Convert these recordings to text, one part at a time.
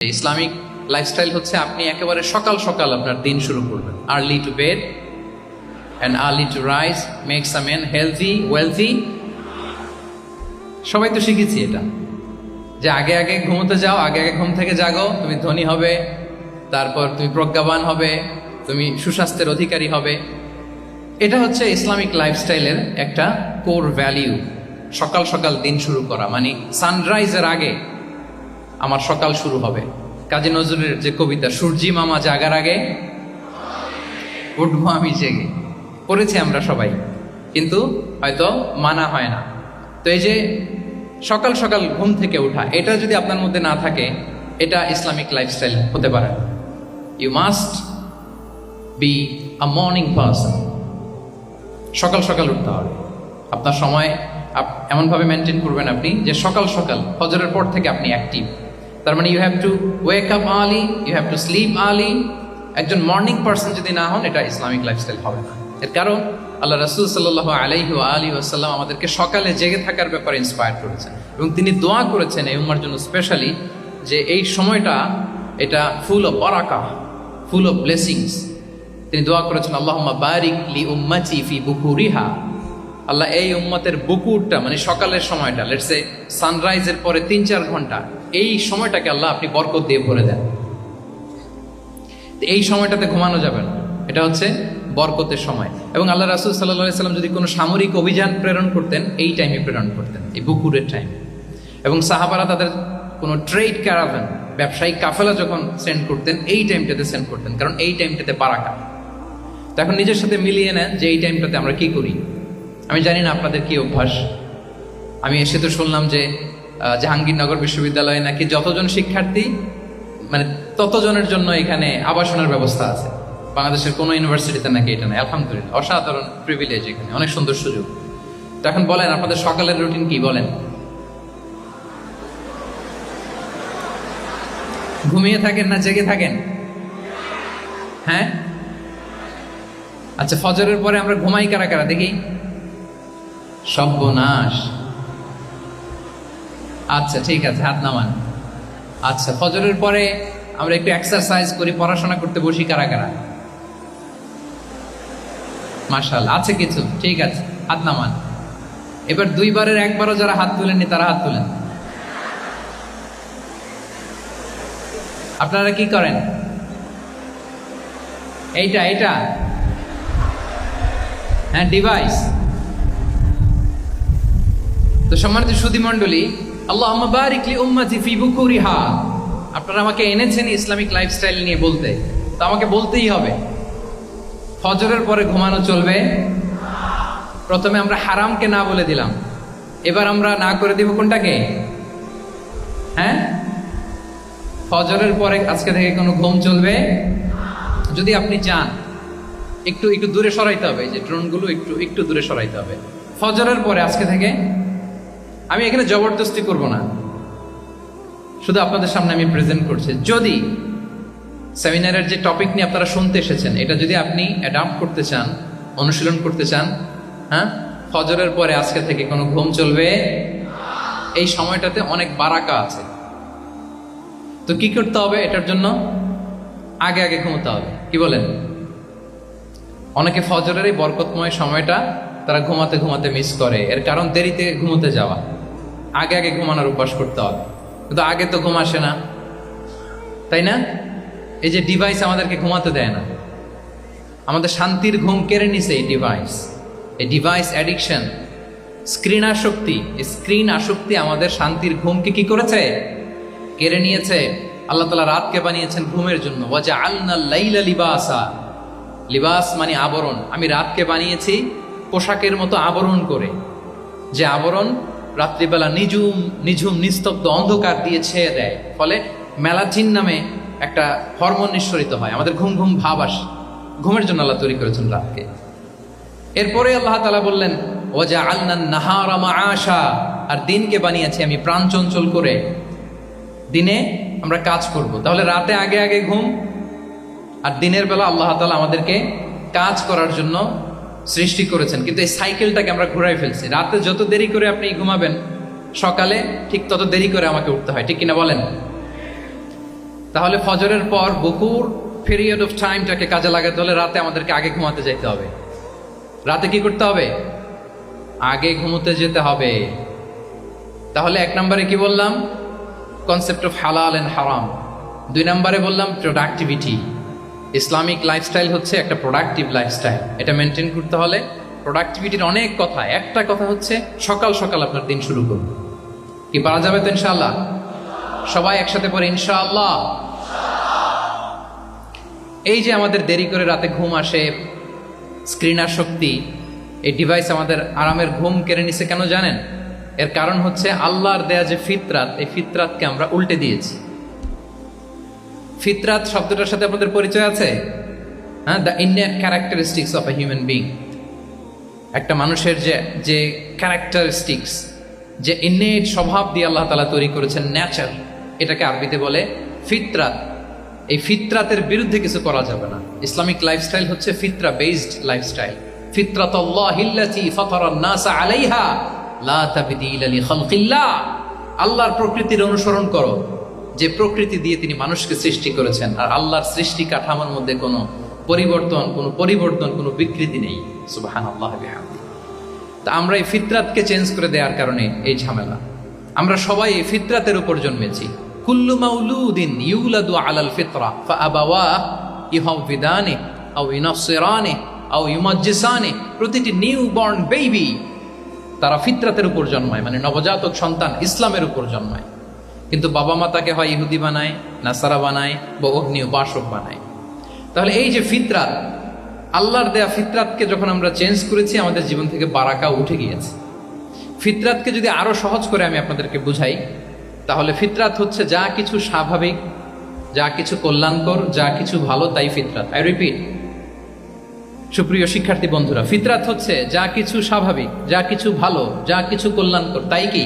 Islamic lifestyle হচ্ছে আপনি একেবারে সকাল সকাল আপনার দিন শুরু করবেন। Early to bed and early to rise makes a man healthy wealthy. সবাই তো শিখেছি এটা, যে আগে আগে ঘুমোতে যাও, আগে আগে ঘুম থেকে জাগো, তুমি ধনী হবে, তারপর তুমি প্রজ্ঞাবান হবে, তুমি সুস্বাস্থ্যের অধিকারী হবে। এটা হচ্ছে ইসলামিক লাইফস্টাইলের একটা কোর ভ্যালিউ। সকাল সকাল দিন শুরু করা মানে সানরাইজের আগে আমার সকাল শুরু হবে। কাজী নজরুলের যে কবিতা, সূর্যি মামা জাগার আগে উঠবো আমি জেগে, পড়েছি আমরা সবাই, কিন্তু হয়তো মানা হয় না। তো এই যে সকাল সকাল ঘুম থেকে ওঠা, এটা যদি আপনার মধ্যে না থাকে, এটা ইসলামিক লাইফস্টাইল হতে পারে না। You must be a morning person. সকাল সকাল উঠতে হবে। আপনার সময় এমনভাবে মেনটেন করবেন আপনি যে সকাল সকাল ফজরের পর থেকে আপনি অ্যাক্টিভ। তার মানে you have to wake up early, you have to sleep early. একজন মর্নিং পারসন যদি না হন, এটা ইসলামিক লাইফস্টাইল হবে না। এর কারণ আল্লাহ রাসূল সাল্লাল্লাহু আলাইহি ওয়া আলিহি ওয়াসাল্লাম আমাদেরকে সকালে জেগে থাকার ব্যাপারে ইন্সপায়ার করেছেন, এবং তিনি দোয়া করেছেন এই উম্মার জন্য স্পেশালি, যে এই সময়টা এটা ফুল অফ বারাকা, ফুল অফ ব্লেসিংস। তিনি দোয়া করেছেন, আল্লাহুম্মা বারিক লি উম্মতি ফি বুকুরিহা। আল্লাহ এই উম্মতের বুকুরটা মানে সকালের সময়টা, লেটস সে সানরাইজের পরে ৩-৪ ঘন্টা, এই সময়টাকে আল্লাহ আপনি বরকত দিয়ে ভরে দেন। এই সময়টাতে ঘুমানো যাবে না, এটা হচ্ছে বরকতের সময়। এবং আল্লাহ রাসূল সাল্লাল্লাহু আলাইহি সাল্লাম যদি কোনো সামরিক অভিযান প্রেরণ করতেন, এই টাইমে প্রেরণ করতেন, এই বুকুরের টাইম। এবং সাহাবারা তাদের কোনো ট্রেড ক্যারাভান, ব্যবসায়িক কাফেলা যখন সেন্ড করতেন, এই টাইমটাতে সেন্ড করতেন, কারণ এই টাইমটাতে বারাকা। তো এখন নিজের সাথে মিলিয়ে নেন যে এই টাইমটাতে আমরা কি করি। আমি জানি না আপনাদের কি অভ্যাস। আমি এসে তো শুনলাম যে জাহাঙ্গীরনগর বিশ্ববিদ্যালয়ে নাকি যতজন শিক্ষার্থী, মানে ততজনের জন্য এখানে আবাসনের ব্যবস্থা আছে। বাংলাদেশের কোনো ইউনিভার্সিটিতে নাকি এটা নেই। আলহামদুলিল্লাহ, অসাধারণ প্রিভিলেজ, এখানে অনেক সুন্দর সুযোগ। তো এখন বলেন, আপনাদের সকালের রুটিন কি বলেন? ঘুমিয়ে থাকেন না জেগে থাকেন? হ্যাঁ, আচ্ছা, ফজরের পরে আমরা ঘুমাই কারা কারা দেখি? সর্বনাশ। আচ্ছা ঠিক আছে, হাত নামান। আচ্ছা, ফজরের পরে আমরা একটু এক্সারসাইজ করি, পড়াশোনা করতে বসি কারা কারা? মাশাআল্লাহ, আছে কিছু, ঠিক আছে, হাত নামান। এবার 2বারের 1বারও যারা হাত তুলেননি তারা হাত তুলেন। আপনারা কি করেন? এইটা হ্যাঁ, ডিভাইস। তো সম্মানিত সুধী মণ্ডলী, আল্লাহুম্মা বারিক লি উম্মতি ফি বুকুরিহা। আপনারা আমাকে এনেছেন ইসলামিক লাইফস্টাইল নিয়ে বলতে, তো আমাকে বলতেই হবে। ফজরের পরে ঘুমানো চলবে। প্রথমে আমরা হারামকে না বলে দিলাম, এবার আমরা না করে দিব কোনটাকে? হ্যাঁ, ফজরের পরে আজকে থেকে কোনো ঘুম চলবে। যদি আপনি চান, একটু দূরে সরাইতে হবে, যে ড্রোনগুলো একটু দূরে সরাইতে হবে। ফজরের পরে আজকে থেকে আমি এখানে জবরদস্তি করব না, শুধু আপনাদের সামনে আমি প্রেজেন্ট করছি। যদি সেমিনারের যে টপিক নিয়ে আপনারা শুনতে এসেছেন, এটা যদি আপনি অ্যাডাপ্ট করতে চান, অনুশীলন করতে চান, হ্যাঁ, ফজরের পরে আজকে থেকে কোনো ঘুম চলবে। এই সময়টাতে অনেক বারাকা আছে। তো কি করতে হবে? এটার জন্য আগে আগে ঘুমোতে হবে। কি বলেন? অনেকে ফজরের এই বরকতময় সময়টা তারা ঘুমাতে ঘুমাতে মিস করে। এর কারণ দেরিতে ঘুমোতে যাওয়া। আগে আগে ঘুমানোর অভ্যাস করতে হবে, কিন্তু আগে তো ঘুম আসে না, তাই না? এই যে ডিভাইস আমাদেরকে ঘুমাতে দেয় না, আমাদের শান্তির ঘুম কেড়ে নিছে এই ডিভাইস। এই ডিভাইস অ্যাডিকশন, স্ক্রিন আসক্তি আমাদের শান্তির ঘুমকে কি করেছে? কেড়ে নিয়েছে। আল্লাহ তাআলা রাতকে বানিয়েছেন ঘুমের জন্য। ওয়াজআলনাল লাইলা লিবাসা। লিবাস মানে আবরণ। আমি রাতকে বানিয়েছি পোশাকের মতো আবরণ করে, যে আবরণ রাত্রিবেলা নিঝুম নিস্তব্ধ অন্ধকার দিয়ে ছেয়ে দেয়। ফলে মেলাটিন নামে একটা হরমোন নিঃসরিত হয়, আমাদের ঘুম ঘুম ভাব আসে। ঘুমের জন্য আল্লাহ তৈরি করেছেন রাতকে। এরপরে আল্লাহ তাআলা বললেন, ওয়াজআলনান নাহারা মাআশা। আর দিনকে বানিয়েছি আমি প্রাণ চঞ্চল করে, দিনে আমরা কাজ করব। তাহলে রাতে আগে আগে ঘুম, আর দিনের বেলা আল্লাহ তাআলা আমাদেরকে কাজ করার জন্য সৃষ্টি করেছেন। কিন্তু এই সাইকেলটাকে আমরা ঘুরাই ফেলছি। রাতে যত দেরি করে আপনি ঘুমাবেন, সকালে ঠিক তত দেরি করে আমাকে উঠতে হয়, ঠিক কিনা বলেন? তাহলে ফজরের পর বকুর পিরিয়ড অফ টাইমটাকে কাজে লাগাতে হলে রাতে আমাদেরকে আগে ঘুমাতে যেতে হবে। রাতে কি করতে হবে? আগে ঘুমোতে যেতে হবে। তাহলে 1 নম্বরে কি বললাম? কনসেপ্ট অফ হালাল এন্ড হারাম। 2 নম্বরে বললাম প্রোডাক্টিভিটি। ইসলামিক লাইফস্টাইল হচ্ছে একটা প্রোডাক্টিভ লাইফস্টাইল। এটা মেনটেন করতে হলে প্রোডাক্টিভিটির অনেক কথা, একটা কথা হচ্ছে সকাল সকাল আপনার দিন শুরু করুন। কি পারা যাবে তো ইনশাআল্লাহ? সবাই একসাথে পড়ে ইনশাআল্লাহ। এই যে আমাদের দেরি করে রাতে ঘুম আসে, স্ক্রিনার শক্তি, এই ডিভাইস আমাদের আরামের ঘুম কেড়ে নিছে কেন জানেন? এর কারণ হচ্ছে আল্লাহর দেয়া যে ফিতরাত, এই ফিতরাতকে আমরা উল্টে দিয়েছি। ফিতরাত শব্দটার সাথে আপনাদের পরিচয় আছে? হ্যাঁ, the innate characteristics of a human being. একটা মানুষের যে ক্যারেক্টারিস্টিক্স, যে ইননেট স্বভাব দিয়ে আল্লাহ তাআলা তৈরি করেছেন, ন্যাচার, এটাকে আরবিতে বলে ফিতরাত। এই ফিতরাতের বিরুদ্ধে কিছু করা যাবে না। ইসলামিক লাইফস্টাইল হচ্ছে ফিতরা বেসড লাইফস্টাইল। ফিতরাতাল্লাহিল্লাতী ফাতারান নাসা আলাইহা লা তাবদীলা লিখালকিল্লাহ। আল্লাহর প্রকৃতির অনুসরণ করো, যে প্রকৃতি দিয়ে তিনি মানুষকে সৃষ্টি করেছেন। আর আল্লাহর সৃষ্টি কাঠামোর মধ্যে কোনো পরিবর্তন, কোনো বিকৃতি নেই। সুবহানাল্লাহ বিহামদিহি। তা আমরা এই ফিতরাতকে চেঞ্জ করে দেওয়ার কারণে এই ঝামেলা। আমরা সবাই এই ফিতরাতের উপর জন্মেছি। কুল্লু মাউলুদিন ইউলাদু আলাল ফিতরা ফাআবাওয়াহু ইউহাউবিদানি আও ইউনাসসিরানি আও ইউমাজ্জিসানি। প্রতিটি নিউ বর্ন বেবি তারা ফিতরাতের উপর জন্মায়, মানে নবজাতক সন্তান ইসলামের উপর জন্মায়। কিন্তু বাবা মা তাকে হয় ইহুদি বানায়, নাসারা বানায়, বা অগ্নি উপাসক বানায়। তাহলে এই যে ফিতরাত, আল্লাহর দেয়া ফিতরাতকে যখন আমরা চেঞ্জ করেছি, আমাদের জীবন থেকে বারাকা উঠে গিয়েছে। ফিতরাতকে যদি আরো সহজ করে আমি আপনাদেরকে বুঝাই, তাহলে ফিতরাত হচ্ছে যা কিছু স্বাভাবিক, যা কিছু কল্যাণকর, যা কিছু ভালো, তাই ফিতরাত। আই রিপিট, সুপ্রিয় শিক্ষার্থী বন্ধুরা, ফিতরাত হচ্ছে যা কিছু স্বাভাবিক, যা কিছু ভালো, যা কিছু কল্যাণকর, তাই কি?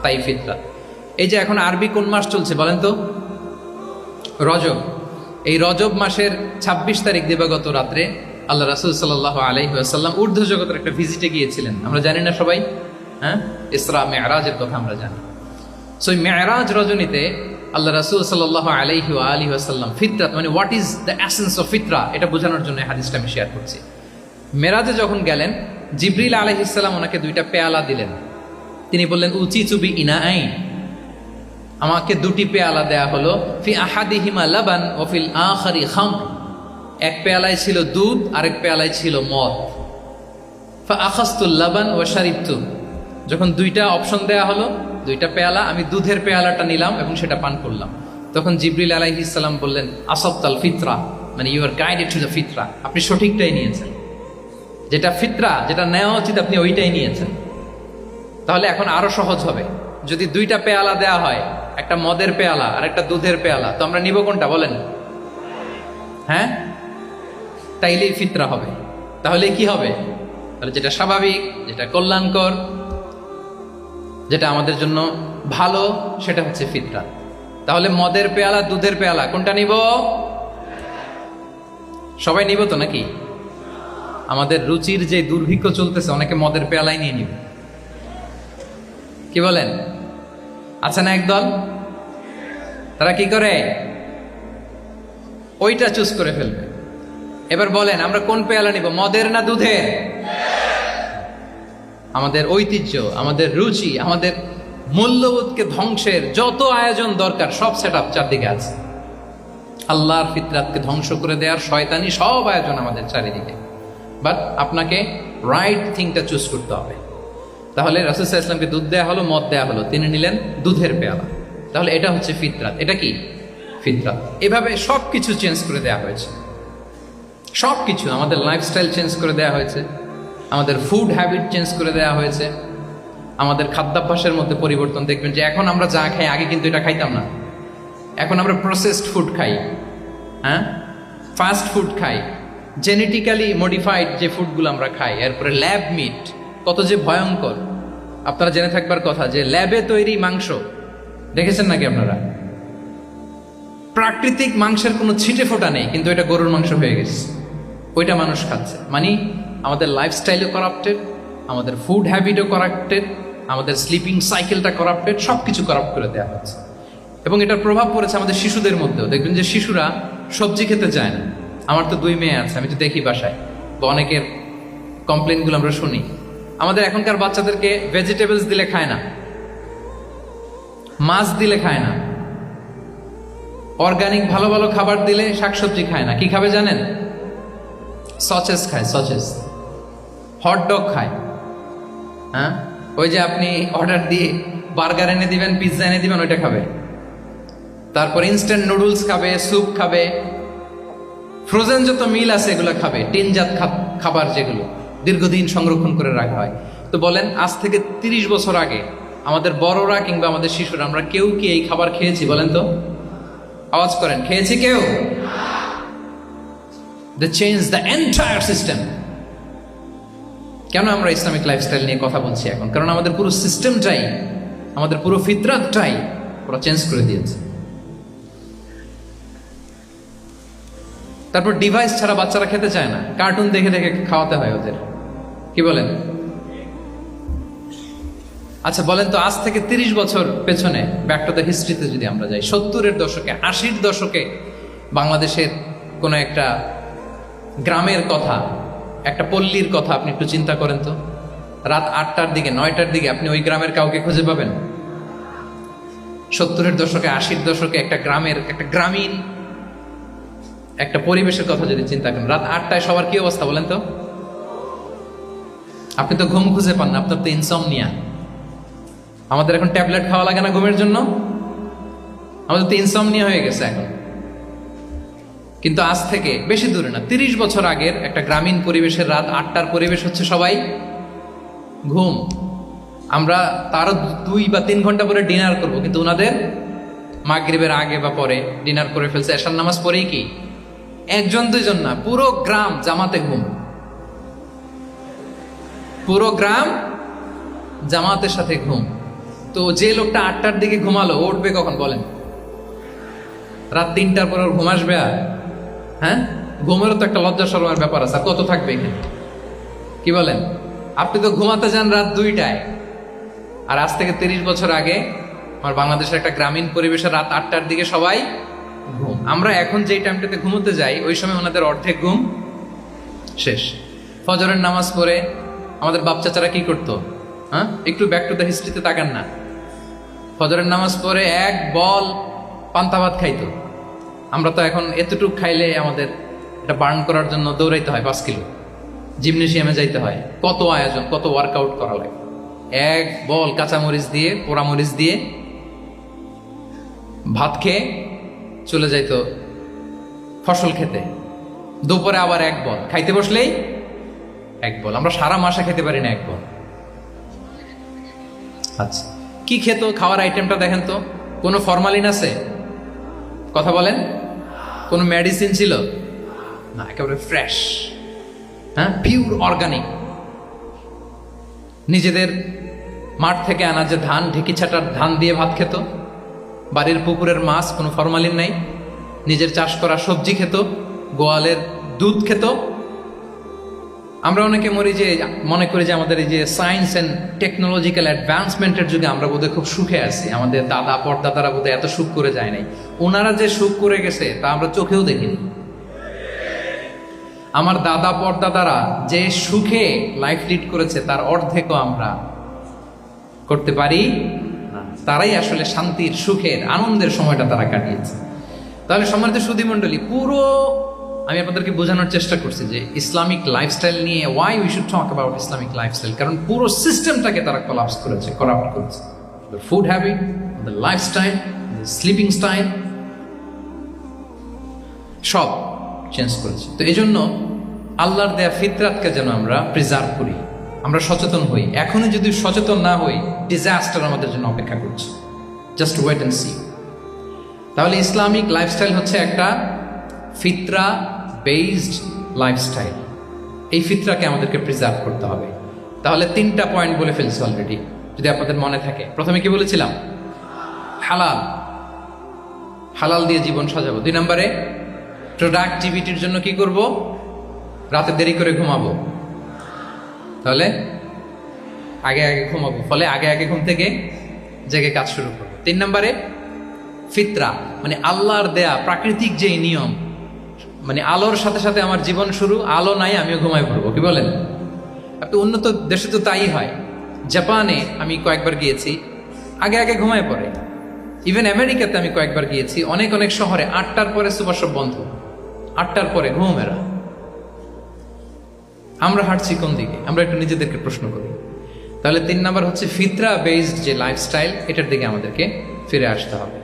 তাই ফিতরাত। এই যে এখন আরবি কোন মাস চলছে বলেন তো? রজব। এই রজব মাসের 26 তারিখ দিবাগত রাত্রে আল্লাহ রাসূল সাল্লাল্লাহু আলাইহি ওয়াসাল্লাম ঊর্ধ্ব জগতের একটা ভিজিটে গিয়েছিলেন। আমরা জানি না সবাই? হ্যাঁ, ইসরা মেরাজের কথা আমরা জানি। সো মেরাজ রজনীতে আল্লাহ রাসূল সাল্লাল্লাহু আলাইহি ওয়া আলিহি ওয়াসাল্লাম ফিতরাত, মানে what is the essence of ফিতরা, এটা বোঝানোর জন্য হাদিসটা আমি শেয়ার করছি। মেরাজে যখন গেলেন, জিবরিল আলাইহিস সালাম ওনাকে 2টা পেয়ালা দিলেন। তিনি বললেন, উচিচু বি ইনাআইন, আমাকে 2টি পেয়ালা দেয়া হলো। ফি আহাদিহিমা লাবান ওয়া ফিল আখারি খামর। এক পেয়ালায় ছিল দুধ, আরেক পেয়ালায় ছিল মদ। ফা আখাযতুল লাবান ওয়া শারিবতু। যখন 2টা অপশন দেয়া হলো, 2টা পেয়ালা, আমি দুধের পেয়ালাটা নিলাম এবং সেটা পান করলাম। তখন জিবরিল আলাইহিস সালাম বললেন, আসাবতাল ফিতরা, মানে you are guided to the ফিতরা, আপনি সঠিকটাই নিয়েছেন। যেটা ফিতরা, যেটা নেওয়া উচিত, আপনি ওইটাই নিয়েছেন। তাহলে এখন আরো সহজ হবে। যদি 2টা পেয়ালা দেয়া হয়, একটা মদের পেয়ালা আর একটা দুধের পেয়ালা, তো আমরা নিব কোনটা বলেন? হ্যাঁ, তাইলেই ফিতরা হবে। তাহলে কি হবে? তাহলে যেটা স্বাভাবিক, যেটা কল্যাণকর, যেটা আমাদের জন্য ভালো, সেটা হচ্ছে ফিতরা। তাহলে মদের পেয়ালা, দুধের পেয়ালা, কোনটা নিব? সবাই নিব তো নাকি? আমাদের রুচির যে দুর্ভিক্ষ চলতেছে, অনেকে মদের পেয়ালাই নিয়ে নিবে। কি বলেন? আচ্ছা না একদল, তারা কি করে? ওইটা চুজ করে ফেলবে। এবার বলেন, আমরা কোন পেয়ালা নিব, মদের না দুধের? আমাদের ঐতিহ্য, আমাদের রুচি, আমাদের মূল্যবোধকে ধ্বংসের যত আয়োজন দরকার, সব সেটআপ চারদিকে আছে। আল্লাহর ফিতরাতকে ধ্বংস করে দেওয়ার শয়তানি সব আয়োজন আমাদের চারিদিকে। বাট আপনাকে রাইট থিংটা চুজ করতে হবে। তাহলে রাসূল সাল্লাল্লাহু আলাইহি ওয়াসাল্লামকে দুধ দেয়া হলো, মদ দেয়া হলো, তিনি নিলেন দুধের পেয়ালা। তাহলে এটা হচ্ছে ফিতরাত। এটা কি? ফিতরাত। এভাবে সবকিছু চেঞ্জ করে দেয়া হয়েছে। সবকিছু, আমাদের লাইফস্টাইল চেঞ্জ করে দেয়া হয়েছে, আমাদের ফুড হ্যাবিট চেঞ্জ করে দেয়া হয়েছে, আমাদের খাদ্যাভ্যাসের মধ্যে পরিবর্তন। দেখবেন যে এখন আমরা যা খাই, আগে কিন্তু এটা খাইতাম না। এখন আমরা প্রসেসড ফুড খাই, হ্যাঁ, ফাস্ট ফুড খাই, জেনেটিক্যালি মডিফাইড যে ফুডগুলো আমরা খাই, এরপরে ল্যাব মিট, কত যে ভয়ঙ্কর। আপনারা জেনে থাকবার কথা যে ল্যাবে তৈরি মাংস দেখেছেন নাকি আপনারা? প্রাকৃতিক মাংসের কোনো ছিটে ফোটা নেই, কিন্তু এটা গরুর মাংস হয়ে গেছে, ওইটা মানুষ খাচ্ছে। মানে আমাদের লাইফস্টাইলও করাপ্টেড, আমাদের ফুড হ্যাবিটও করাপ্টেড, আমাদের স্লিপিং সাইকেলটা করাপ্টেড, সবকিছু করাপ্ট করে দেওয়া হচ্ছে। এবং এটার প্রভাব পড়েছে আমাদের শিশুদের মধ্যেও। দেখবেন যে শিশুরা সবজি খেতে চায় না। আমার তো 2 মেয়ে আছে, আমি তো দেখি বাসায়, বা অনেকের কমপ্লেনগুলো আমরা শুনি। আমাদের এখনকার বাচ্চাদেরকে ভেজিটেবলস দিলে খায় না, মাছ দিলে খায় না, অর্গানিক ভালো ভালো খাবার দিলে শাকসবজি খায় না। কি খাবে জানেন? সচেস খায়, সচেস, হটডগ খায়। হ্যাঁ, ওই যে আপনি অর্ডার দিয়ে বার্গার এনে দিবেন, পিৎজা এনে দিবেন, ওইটা খাবে। তারপর ইনস্ট্যান্ট নুডলস খাবে, স্যুপ খাবে, ফ্রোজেন যত মিল আছে এগুলো খাবে, টিনজাত খাবার যেগুলো দীর্ঘদিন সংরক্ষণ করে রাখা হয়। তো বলেন, আজ থেকে 30 বছর আগে আমাদের বড়রা কিংবা আমাদের শিশুরা, আমরা কেউ কি এই খাবার খেয়েছি? বলেন তো, আওয়াজ করেন, খেয়েছি কেউ? They changed the entire system. কেন আমরা ইসলামিক লাইফস্টাইল নিয়ে কথা বলছি এখন? কারণ আমাদের পুরো সিস্টেমটাই, আমাদের পুরো ফিতরাতটাই ওরা চেঞ্জ করে দিয়েছে। তারপর ডিভাইস ছাড়া বাচ্চারা খেতে চায় না, কার্টুন দেখে দেখে খাওয়াতে হয় ওদের। কি বলেন? আচ্ছা বলেন তো, আজ থেকে 30 বছর পেছনে ব্যাক টু দ্য হিস্ট্রিতে যদি আমরা যাই, 70-এর দশকে, 80-র দশকে বাংলাদেশের কোনো একটা গ্রামের কথা, একটা পল্লীর কথা আপনি একটু চিন্তা করেন তো। রাত 8টার দিকে, 9টার দিকে আপনি ওই গ্রামের কাউকে খুঁজে পাবেন? 70-এর দশকে, 80-র দশকে একটা গ্রামের, একটা গ্রামীণ একটা পরিবেশের কথা যদি চিন্তা করেন, রাত 8টায় সবার কি অবস্থা বলেন তো? আপনি তো ঘুম খুঁজে পান না, আপনার তো ইনসমনিয়া। আমাদের এখন ট্যাবলেট খাওয়া লাগে না ঘুমের জন্য? আমাদের তো ইনসমনিয়া হয়ে গেছে এখন। কিন্তু আজ থেকে বেশি দূরে না, 30 বছর আগের একটা গ্রামীণ পরিবেশের রাত 8টার পরিবেশ হচ্ছে সবাই ঘুম। আমরা তারও 2 বা 3 ঘন্টা পরে ডিনার করব, কিন্তু ওনাদের মাগরিবের আগে বা পরে ডিনার করে ফেলছে। এশার নামাজ পড়েই কি 1-2 জন না, পুরো গ্রাম জামাতে ঘুম, পুরো গ্রাম জামাতের সাথে ঘুম। তো যে লোকটা 8টার দিকে ঘুমালো, উঠবে কখন বলেন? রাত 3টার পর ওর ঘুম আসবে? আর হ্যাঁ, ঘুমেরও তো একটা লজ্জা শরমের ব্যাপার আছে। কত থাকবে এখানে? কি বলেন? আপনি তো ঘুমাতে যান রাত 2টায়, আর আজ থেকে 30 বছর আগে আমার বাংলাদেশের একটা গ্রামীণ পরিবেশে রাত 8টার দিকে সবাই ঘুম। আমরা এখন যেই টাইমটাতে ঘুমোতে যাই, ওই সময় ওনাদের অর্ধেক ঘুম শেষ। ফজরের নামাজ পড়ে আমাদের বাপ চাচারা কি করতো? হ্যাঁ, একটু ব্যাক টু দ্য হিস্ট্রিতে তাকান না। ফজরের নামাজ পড়ে এক বল পান্তা ভাত খাইতো। আমরা তো এখন এতটুকু খাইলে আমাদের এটা বার্ন করার জন্য দৌড়াইতে হয় 5 কিলো, জিমনেশিয়ামে যাইতে হয়, কত আয়োজন, কত ওয়ার্কআউট করা লাগে। এক বল কাঁচামরিচ দিয়ে, পোড়ামরিচ দিয়ে ভাত খেয়ে চলে যাইতো ফসল খেতে। দুপুরে আবার এক বল, খাইতে বসলেই এক বল। আমরা সারা মাসে খেতে পারি না এক বল। আচ্ছা, কি খেত? খাওয়ার আইটেমটা দেখেন তো, কোনো ফরমালিন আছে? কথা বলেন। কোনো মেডিসিন ছিল না, একেবারে ফ্রেশ, হ্যাঁ, পিওর অর্গানিক। নিজেদের মাঠ থেকে আনা যে ধান, ঢেকি ছাটার ধান দিয়ে ভাত খেত। বাড়ির পুকুরের মাছ, কোনো ফরমালিন নাই। নিজের চাষ করা সবজি খেত, গোয়ালের দুধ খেত। আমরা অনেকে মনে করি যে আমাদের এই যে সায়েন্স অ্যান্ড টেকনোলজিক্যাল অ্যাডভান্সমেন্টের যুগে আমরা বোধহয় খুব সুখে আছি। আমাদের দাদা পরদাদারা বোধহয় এত সুখ করে যায় নাই। ওনারা যে সুখ করে গেছে তা আমরা চোখেও দেখিনি। আমার দাদা পরদাদারা যে সুখে লাইফ লিড করেছে তার অর্ধেকও আমরা করতে পারি না। তারাই আসলে শান্তির, সুখের, আনন্দের সময়টা তারা কাটিয়েছে। তাহলে সম্মানিত সুধী মণ্ডলী, পুরো আমি আপনাদেরকে বোঝানোর চেষ্টা করছি যে ইসলামিক লাইফস্টাইল নিয়ে why we should talk about Islamic lifestyle. কারণ পুরো সিস্টেমটাকে তারা কলাপস করেছে, করাপ্ট করেছে। The food habit, the lifestyle, the sleeping style, সব চেঞ্জ করেছে। তো এই জন্য আল্লাহর দেয়া ফিতরাতকে যেন আমরা প্রিজার্ভ করি, আমরা সচেতন হই। এখনই যদি সচেতন না হই, ডিজাস্টার আমাদের জন্য অপেক্ষা করছে। Just wait and see. তাহলে ইসলামিক লাইফস্টাইল হচ্ছে একটা ফিতরা বেসড লাইফস্টাইল। এই ফিতরাকে আমাদেরকে প্রিজার্ভ করতে হবে। তাহলে 3টা পয়েন্ট বলে ফেলছি অলরেডি, যদি আপনাদের মনে থাকে। প্রথমে কি বলেছিলাম? হালাল, হালাল দিয়ে জীবন সাজাবো। 2 নম্বরে প্রোডাক্টিভিটির জন্য কি করব? রাতে দেরি করে ঘুমাবো, তাহলে আগে আগে ঘুমাবো, ফলে আগে আগে ঘুম থেকে জেগে কাজ শুরু করবো। 3 নম্বরে ফিতরা মানে আল্লাহর দেয়া প্রাকৃতিক যে নিয়ম, মানে আলোর সাথে সাথে আমার জীবন শুরু, আলো নাই আমিও ঘুমায় পড়বো, কি বলেন? আপনি উন্নত দেশে তো তাই হয়। জাপানে আমি কয়েকবার গিয়েছি, আগে আগে ঘুমায় পড়ে। ইভেন আমেরিকাতে আমি কয়েকবার গিয়েছি, অনেক অনেক শহরে 8টার পরে সুপার শপ বন্ধ, 8টার পরে ঘুমেরা। আমরা হাঁটছি কোন দিকে? আমরা একটু নিজেদেরকে প্রশ্ন করি। তাহলে 3 নাম্বার হচ্ছে ফিতরা বেসড যে লাইফস্টাইল, এটার দিকে আমাদেরকে ফিরে আসতে হবে।